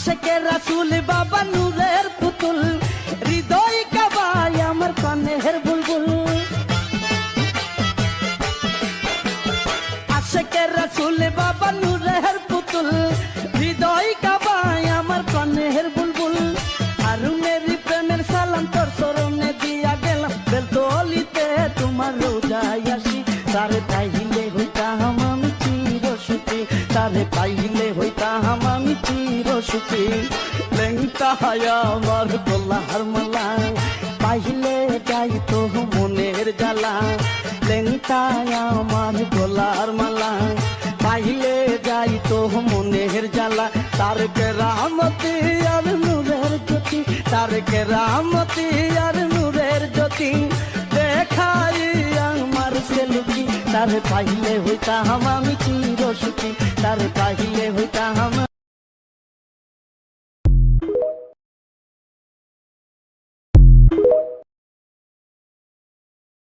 আশেকে রাসূল বাবা নূরের পুতুল, হৃদয় কাবায় আমার প্রাণের বুলবুল। আশেকে রাসূল বাবা নূরের পুতুল, হৃদয় কাবায় আমার প্রাণের বুলবুল। হারুনের প্রেমের সালাম তোর চরণে দিয়া গেলাম, বেলতলিতে তোমার রোজায় আসি। তারে পাইলে হইতাম আমি চির সুখী, তারে পাইলে হইতাম আমি চির সুখী। লেংটা আমার গলার মালা, পাইলে যাই তো মনের জ্বালা। লেংটা আমার গলার মালা, পাইলে যাই তো মনের জ্বালা। তার কেরামতি আর নূরের জ্যোতি, তার কেরামতি আর নূরের জ্যোতি, দেখাই আমার সেলুকি। তার পাইলে হইতাম আমি চির সুখী, তার পাইলে হইতাম